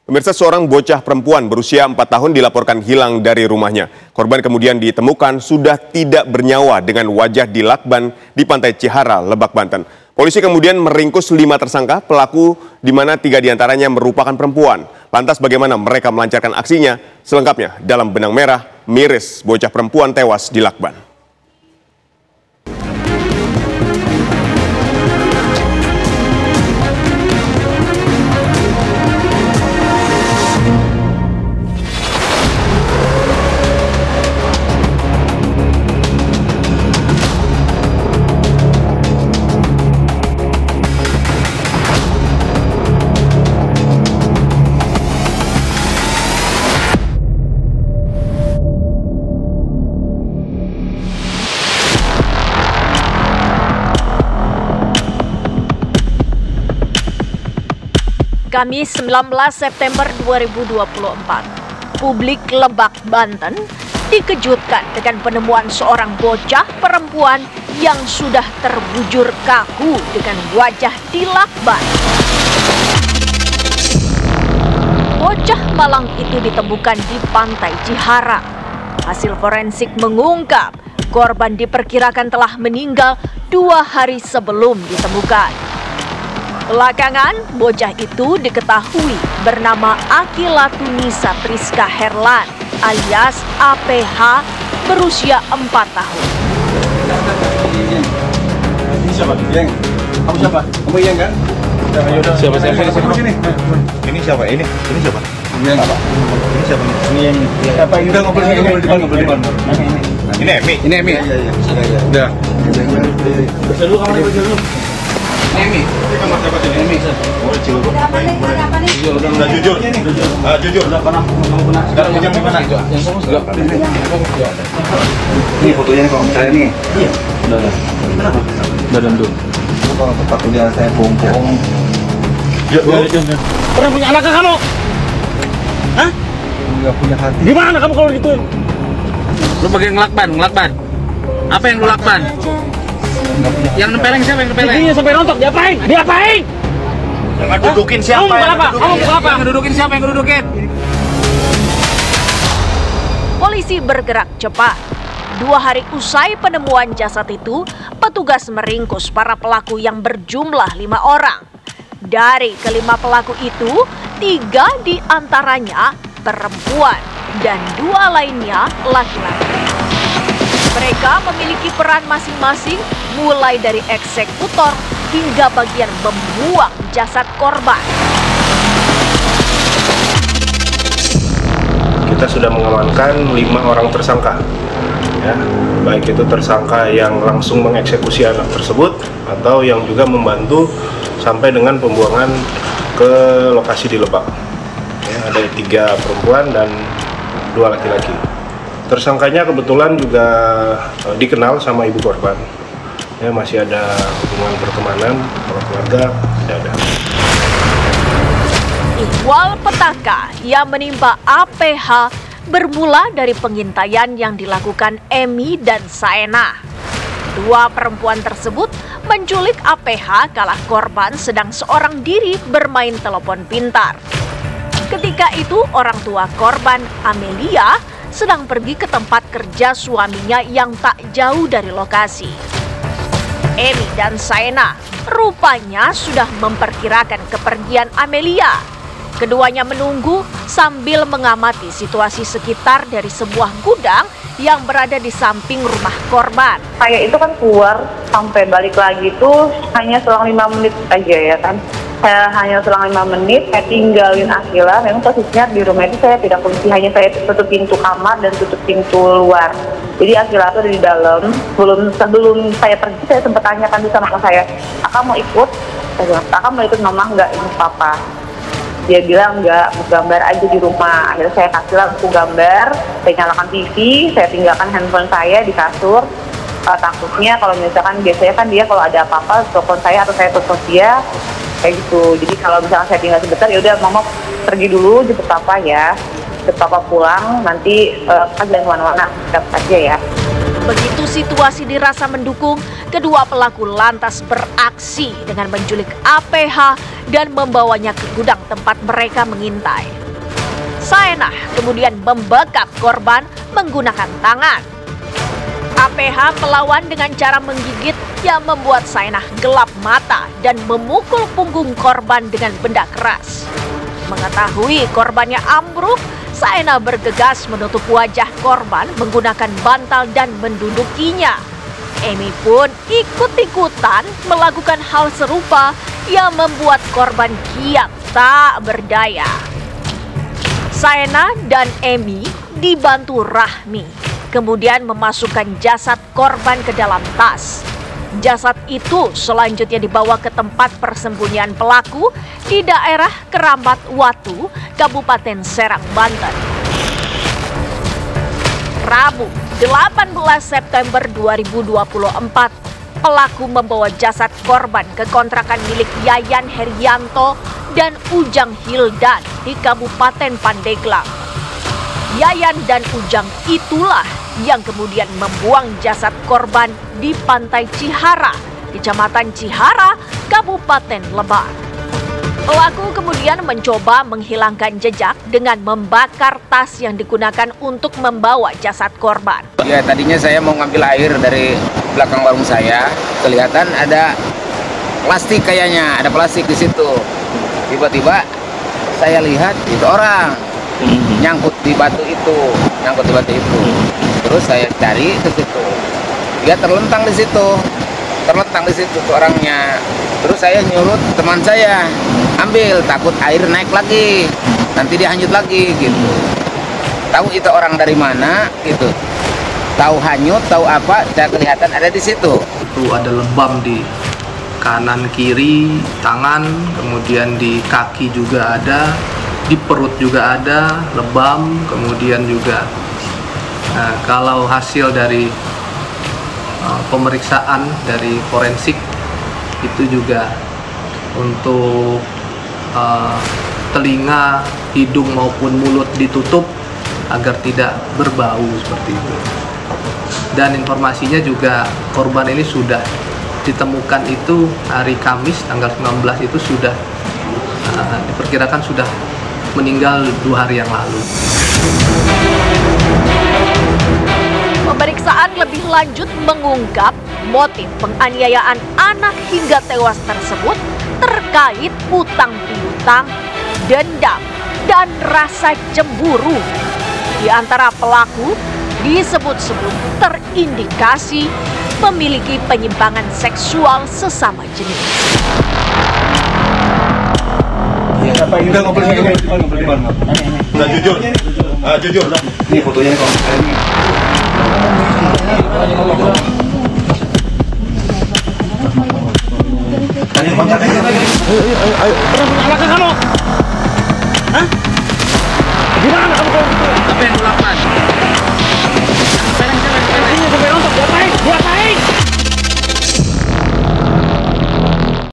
Pemirsa, seorang bocah perempuan berusia 4 tahun dilaporkan hilang dari rumahnya. Korban kemudian ditemukan sudah tidak bernyawa dengan wajah dilakban di Pantai Cihara, Lebak, Banten. Polisi kemudian meringkus 5 tersangka pelaku di mana 3 diantaranya merupakan perempuan. Lantas bagaimana mereka melancarkan aksinya? Selengkapnya dalam Benang Merah Miris Bocah Perempuan Tewas di Lakban. Kamis 19 September 2024, publik Lebak, Banten dikejutkan dengan penemuan seorang bocah perempuan yang sudah terbujur kaku dengan wajah dilakban. Bocah malang itu ditemukan di Pantai Cihara. Hasil forensik mengungkap korban diperkirakan telah meninggal 2 hari sebelum ditemukan. Belakangan, bocah itu diketahui bernama Akilatunisa Priska Herlan alias APH berusia 4 tahun. Ini siapa? Yang? Kamu siapa? Kamu yang kan? Siapa? Ini siapa? Ini siapa? Yang apa? Ini siapa? Ini yang apa? Ini udah ngobrol di depan. Ini Emi. Ini Emi. Iya. Udah. Bersih dulu kamu bersih dulu. Emi. Emi. Udah jujur. Jujur. Udah pernah kamu pernah. Sekarang hujan di mana? Yang kamu sudah. Ini fotonya kalau saya nih. Iya. Udah tentu. Kalau tempat kuliah saya bohong. Ya. Pernah punya anak kamu? Hah? Enggak punya hati. Gimana kamu kalau gituin? Lu bagian ngelakban. Apa yang lu lakban? Yang nempeleng siapa yang nempeleng? Ini sampai rontok, diapain? Jangan dudukin siapa? Yang dudukin siapa yang dudukin? Polisi bergerak cepat. 2 hari usai penemuan jasad itu, petugas meringkus para pelaku yang berjumlah 5 orang. Dari kelima pelaku itu, 3 diantaranya perempuan dan 2 lainnya laki-laki. Mereka memiliki peran masing-masing, mulai dari eksekutor hingga bagian membuang jasad korban. Kita sudah mengamankan 5 orang tersangka, ya, baik itu tersangka yang langsung mengeksekusi anak tersebut atau yang juga membantu sampai dengan pembuangan ke lokasi di Lebak. Ya, ada 3 perempuan dan 2 laki-laki. Tersangkanya kebetulan juga dikenal sama ibu korban. Ya, masih ada hubungan pertemanan, kalau keluarga tidak ada. Ihwal petaka yang menimpa APH bermula dari pengintaian yang dilakukan Emi dan Saena. 2 perempuan tersebut menculik APH kala korban sedang seorang diri bermain telepon pintar. Ketika itu orang tua korban, Amelia, sedang pergi ke tempat kerja suaminya yang tak jauh dari lokasi. Emi dan Saena rupanya sudah memperkirakan kepergian Amelia. Keduanya menunggu sambil mengamati situasi sekitar dari sebuah gudang yang berada di samping rumah korban. Saya itu kan keluar sampai balik lagi itu hanya selang 5 menit aja ya kan. Saya hanya selang 5 menit, saya tinggalin Akila. Memang posisinya di rumah itu saya tidak kunci, hanya saya tutup pintu kamar dan tutup pintu luar. Jadi Akila itu ada di dalam. Sebelum saya pergi, saya sempat tanyakan di sama saya, "Kakak mau ikut?" Saya bilang, "Kakak mau ikut mama enggak? Ini papa." Dia bilang enggak, mau gambar aja di rumah. Akhirnya saya kasih lampu gambar, saya nyalakan TV, saya tinggalkan handphone saya di kasur. Takutnya kalau misalkan biasanya kan dia kalau ada apa-apa telepon saya atau saya telepon dia kayak gitu. Jadi kalau misalkan saya tinggal sebentar, ya udah mama pergi dulu jemput papa ya, jemput papa pulang, nanti kan jangan kemana-mana, tetap aja ya. Begitu situasi dirasa mendukung, kedua pelaku lantas beraksi dengan menculik APH dan membawanya ke gudang tempat mereka mengintai. Saenah kemudian membekap korban menggunakan tangan. APH melawan dengan cara menggigit yang membuat Saenah gelap mata dan memukul punggung korban dengan benda keras. Mengetahui korbannya ambruk, Saenah bergegas menutup wajah korban menggunakan bantal dan mendudukinya. Emi pun ikut-ikutan melakukan hal serupa yang membuat korban kian tak berdaya. Saenah dan Emi dibantu Rahmi, kemudian memasukkan jasad korban ke dalam tas. Jasad itu selanjutnya dibawa ke tempat persembunyian pelaku di daerah Kerambat Watu, Kabupaten Serang, Banten. Rabu, 18 September 2024, pelaku membawa jasad korban ke kontrakan milik Yayan Herianto dan Ujang Hildan di Kabupaten Pandeglang. Yayan dan Ujang itulah yang kemudian membuang jasad korban di Pantai Cihara, Kecamatan Cihara, Kabupaten Lebak. Pelaku kemudian mencoba menghilangkan jejak dengan membakar tas yang digunakan untuk membawa jasad korban. Ya, tadinya saya mau ngambil air dari belakang warung saya, kelihatan ada plastik kayaknya, ada plastik di situ. Tiba-tiba saya lihat itu orang nyangkut di batu itu. Terus saya cari ke situ. Dia terlentang di situ tuh orangnya. Terus saya nyuruh teman saya ambil, takut air naik lagi, nanti dia hanyut lagi gitu. Tahu itu orang dari mana gitu. Tahu hanyut, tahu apa, saya kelihatan ada di situ. Itu ada lebam di kanan kiri tangan, kemudian di kaki juga ada, di perut juga ada lebam, kemudian juga kalau hasil dari pemeriksaan dari forensik itu juga untuk telinga, hidung maupun mulut ditutup agar tidak berbau seperti itu. Dan informasinya juga korban ini sudah ditemukan itu hari Kamis tanggal 19 itu sudah diperkirakan sudah meninggal 2 hari yang lalu. Pemeriksaan lebih lanjut mengungkap motif penganiayaan anak hingga tewas tersebut terkait utang piutang, dendam, dan rasa cemburu. Di antara pelaku disebut-sebut terindikasi memiliki penyimpangan seksual sesama jenis. Udah ngobrol di depan. Udah jujur. Jujur. Ini fotonya kok. Tadi kontak aja lagi. Ayo. Belakang kamu. Hah? Gimana kamu? Apa yang lu lakukan?